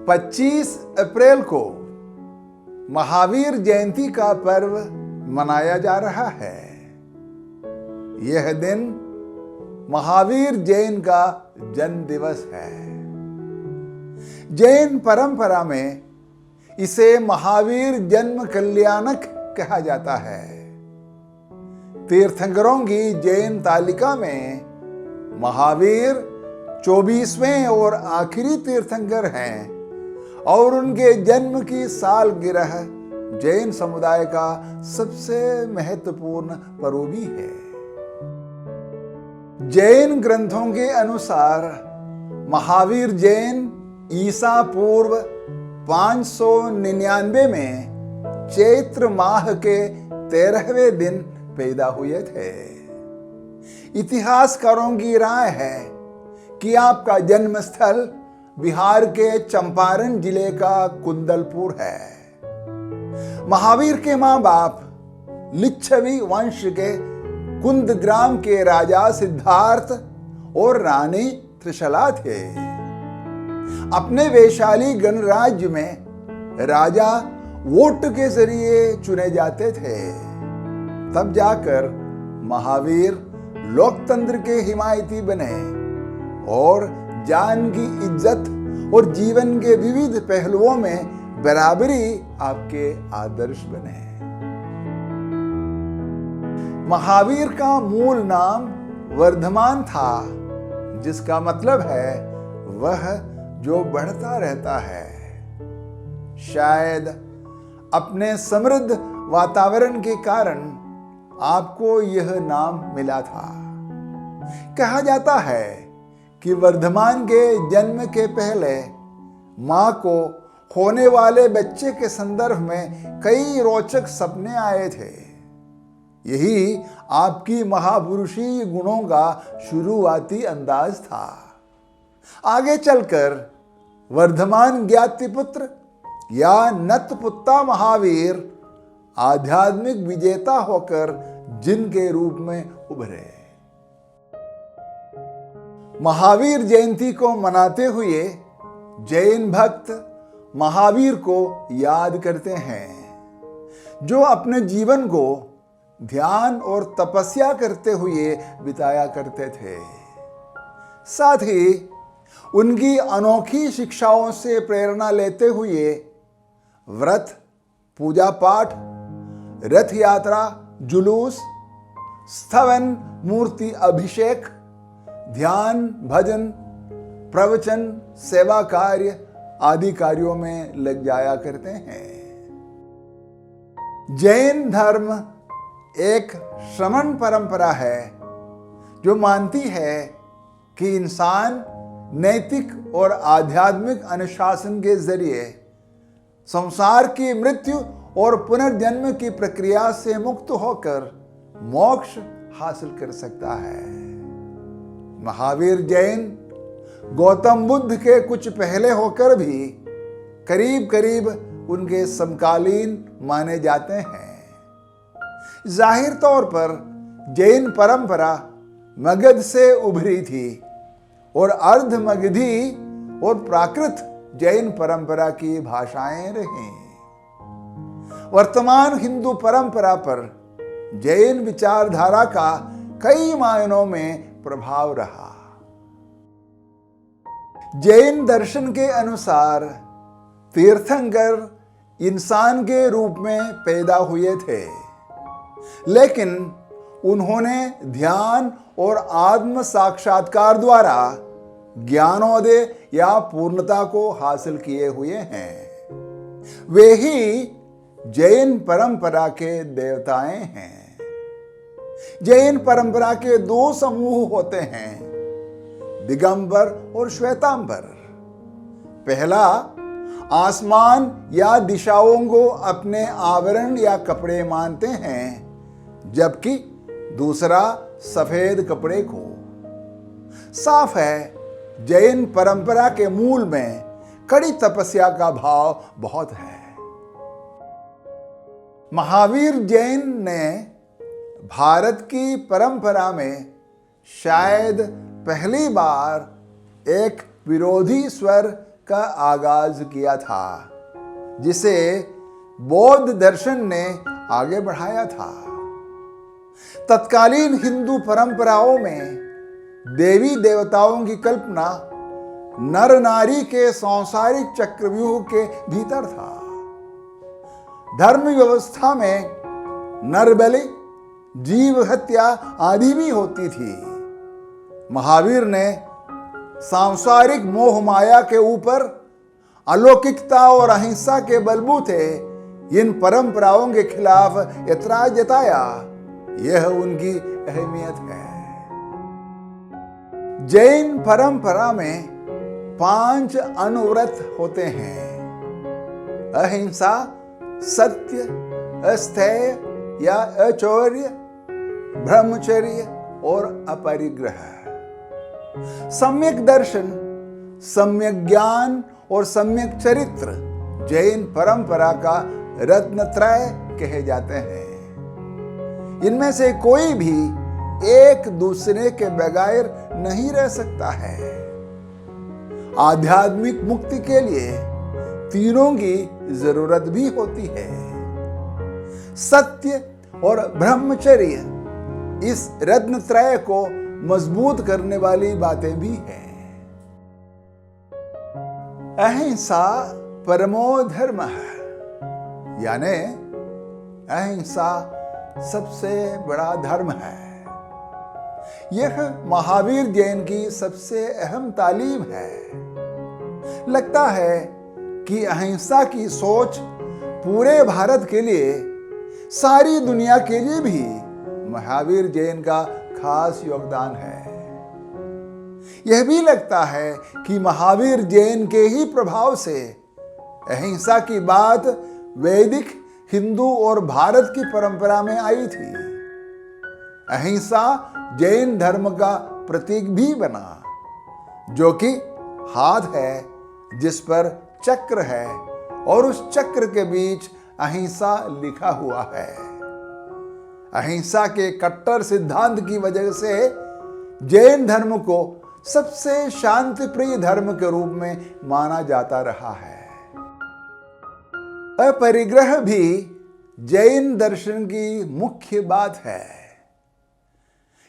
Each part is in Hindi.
25 अप्रैल को महावीर जयंती का पर्व मनाया जा रहा है। यह दिन महावीर जैन का जन्म दिवस है। जैन परंपरा में इसे महावीर जन्म कल्याणक कहा जाता है। तीर्थंकरों की जैन तालिका में महावीर 24वें और आखिरी तीर्थंकर हैं और उनके जन्म की सालगिरह जैन समुदाय का सबसे महत्वपूर्ण पर्व भी है। जैन ग्रंथों के अनुसार महावीर जैन ईसा पूर्व 599 में चैत्र माह के 13वें दिन पैदा हुए थे। इतिहासकारों की राय है कि आपका जन्म स्थल बिहार के चंपारण जिले का कुंदलपुर है। महावीर के मां बाप लिच्छवी वंश के कुंद ग्राम के राजा सिद्धार्थ और रानी त्रिशला थे। अपने वैशाली गणराज्य में राजा वोट के जरिए चुने जाते थे। तब जाकर महावीर लोकतंत्र के हिमायती बने और जान की इज्जत और जीवन के विविध पहलुओं में बराबरी आपके आदर्श बने। महावीर का मूल नाम वर्धमान था, जिसका मतलब है वह जो बढ़ता रहता है। शायद अपने समृद्ध वातावरण के कारण आपको यह नाम मिला था। कहा जाता है कि वर्धमान के जन्म के पहले मां को होने वाले बच्चे के संदर्भ में कई रोचक सपने आए थे। यही आपकी महापुरुषीय गुणों का शुरुआती अंदाज था। आगे चलकर वर्धमान ज्ञातिपुत्र या नतपुत्ता महावीर आध्यात्मिक विजेता होकर जिन के रूप में उभरे। महावीर जयंती को मनाते हुए जैन भक्त महावीर को याद करते हैं, जो अपने जीवन को ध्यान और तपस्या करते हुए बिताया करते थे। साथ ही उनकी अनोखी शिक्षाओं से प्रेरणा लेते हुए व्रत, पूजा पाठ, रथ यात्रा, जुलूस, स्थवन, मूर्ति अभिषेक, ध्यान, भजन, प्रवचन, सेवा कार्य आदि कार्यों में लग जाया करते हैं। जैन धर्म एक श्रमण परंपरा है जो मानती है कि इंसान नैतिक और आध्यात्मिक अनुशासन के जरिए संसार की मृत्यु और पुनर्जन्म की प्रक्रिया से मुक्त होकर मोक्ष हासिल कर सकता है। महावीर जैन गौतम बुद्ध के कुछ पहले होकर भी करीब करीब उनके समकालीन माने जाते हैं। जाहिर तौर पर जैन परंपरा मगध से उभरी थी और अर्ध मगधी और प्राकृत जैन परंपरा की भाषाएं रहीं। वर्तमान हिंदू परंपरा पर जैन विचारधारा का कई मायनों में प्रभाव रहा। जैन दर्शन के अनुसार तीर्थंकर इंसान के रूप में पैदा हुए थे, लेकिन उन्होंने ध्यान और आत्म साक्षात्कार द्वारा ज्ञानोदय या पूर्णता को हासिल किए हुए हैं। वे ही जैन परंपरा के देवताएं हैं। जैन परंपरा के दो समूह होते हैं, दिगंबर और श्वेतांबर। पहला आसमान या दिशाओं को अपने आवरण या कपड़े मानते हैं, जबकि दूसरा सफेद कपड़े को। साफ है, जैन परंपरा के मूल में कड़ी तपस्या का भाव बहुत है। महावीर जैन ने भारत की परंपरा में शायद पहली बार एक विरोधी स्वर का आगाज किया था, जिसे बौद्ध दर्शन ने आगे बढ़ाया था। तत्कालीन हिंदू परंपराओं में देवी देवताओं की कल्पना नर नारी के सांसारिक चक्रव्यूह के भीतर था। धर्म व्यवस्था में नर बलि, जीव हत्या आदि भी होती थी। महावीर ने सांसारिक मोह माया के ऊपर अलौकिकता और अहिंसा के बलबूते इन परंपराओं के खिलाफ ऐतराज जताया। यह उनकी अहमियत है। जैन परंपरा में 5 अनुव्रत होते हैं: अहिंसा, सत्य, अस्थेय या अचौर्य, ब्रह्मचर्य और अपरिग्रह। सम्यक दर्शन, सम्यक ज्ञान और सम्यक चरित्र जैन परंपरा का रत्नत्रय कहे जाते हैं। इनमें से कोई भी एक दूसरे के बगैर नहीं रह सकता है। आध्यात्मिक मुक्ति के लिए तीनों की जरूरत भी होती है। सत्य और ब्रह्मचर्य इस रत्नत्रय को मजबूत करने वाली बातें भी हैं। अहिंसा परमो धर्म है, यानी अहिंसा सबसे बड़ा धर्म है। यह महावीर जैन की सबसे अहम तालीम है। लगता है कि अहिंसा की सोच पूरे भारत के लिए, सारी दुनिया के लिए भी महावीर जैन का खास योगदान है। यह भी लगता है कि महावीर जैन के ही प्रभाव से अहिंसा की बात वैदिक, हिंदू और भारत की परंपरा में आई थी। अहिंसा जैन धर्म का प्रतीक भी बना, जो कि हाथ है जिस पर चक्र है और उस चक्र के बीच अहिंसा लिखा हुआ है। अहिंसा के कट्टर सिद्धांत की वजह से जैन धर्म को सबसे शांतिप्रिय धर्म के रूप में माना जाता रहा है। अपरिग्रह भी जैन दर्शन की मुख्य बात है।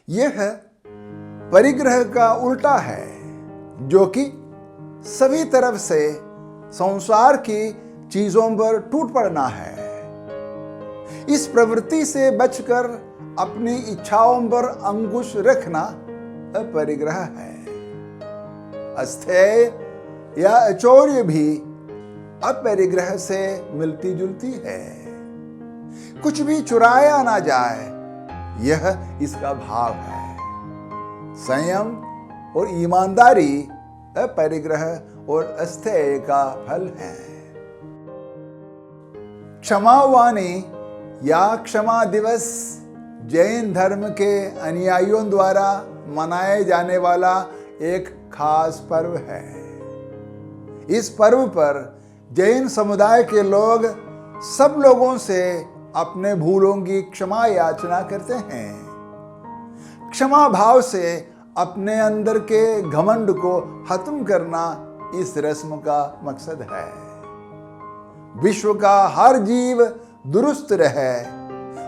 यह परिग्रह का उल्टा है, जो कि सभी तरफ से संसार की चीजों पर टूट पड़ना है। इस प्रवृत्ति से बचकर अपनी इच्छाओं पर अंकुश रखना अपरिग्रह है। अस्थेय या अचौर्य भी अपरिग्रह से मिलती जुलती है। कुछ भी चुराया ना जाए, यह इसका भाव है। संयम और ईमानदारी अपरिग्रह और अस्थेय का फल है। क्षमावाणी या क्षमा दिवस जैन धर्म के अनुयायियों द्वारा मनाए जाने वाला एक खास पर्व है। इस पर्व पर जैन समुदाय के लोग सब लोगों से अपने भूलों की क्षमा याचना करते हैं। क्षमा भाव से अपने अंदर के घमंड को खत्म करना इस रस्म का मकसद है। विश्व का हर जीव दुरुस्त रहे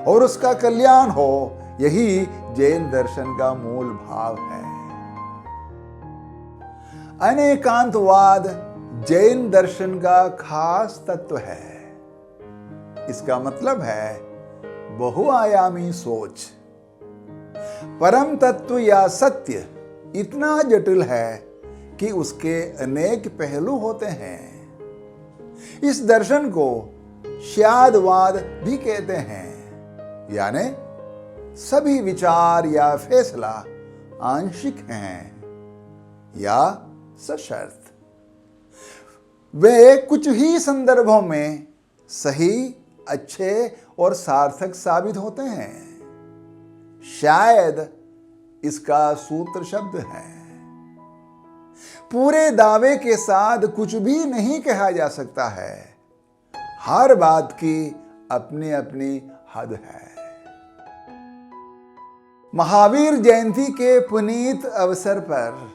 और उसका कल्याण हो, यही जैन दर्शन का मूल भाव है। अनेकांतवाद जैन दर्शन का खास तत्व है। इसका मतलब है बहुआयामी सोच। परम तत्व या सत्य इतना जटिल है कि उसके अनेक पहलू होते हैं। इस दर्शन को श्यादवाद भी कहते हैं, यानी सभी विचार या फैसला आंशिक हैं या सशर्त। वे कुछ ही संदर्भों में सही, अच्छे और सार्थक साबित होते हैं। शायद इसका सूत्र शब्द है। पूरे दावे के साथ कुछ भी नहीं कहा जा सकता है। हर बात की अपनी अपनी हद है। महावीर जयंती के पुनीत अवसर पर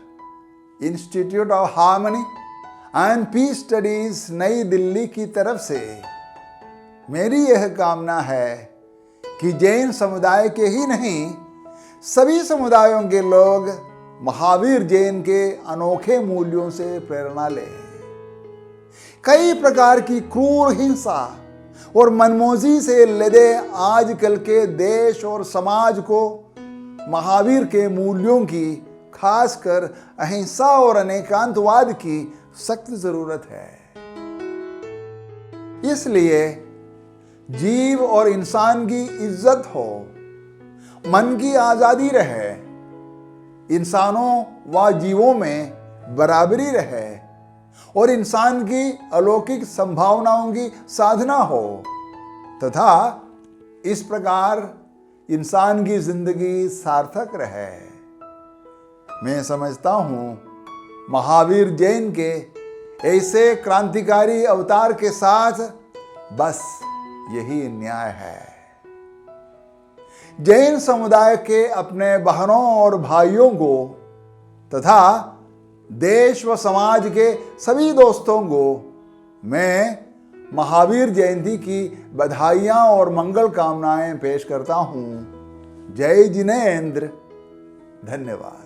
institute of harmony INP studies नई दिल्ली की तरफ से मेरी यह कामना है कि जैन समुदाय के ही नहीं, सभी समुदायों के लोग महावीर जैन के अनोखे मूल्यों से प्रेरणा लें। कई प्रकार की क्रूर हिंसा और मनमौजी से लदे आजकल के देश और समाज को महावीर के मूल्यों की, खासकर अहिंसा और अनेकांतवाद की सख्त जरूरत है। इसलिए जीव और इंसान की इज्जत हो, मन की आजादी रहे, इंसानों व जीवों में बराबरी रहे और इंसान की अलौकिक संभावनाओं की साधना हो तथा इस प्रकार इंसान की जिंदगी सार्थक रहे। मैं समझता हूं महावीर जैन के ऐसे क्रांतिकारी अवतार के साथ बस यही न्याय है। जैन समुदाय के अपने बहनों और भाइयों को तथा देश व समाज के सभी दोस्तों को मैं महावीर जयंती की बधाइयाँ और मंगल कामनाएं पेश करता हूँ। जय जिनेंद्र। धन्यवाद।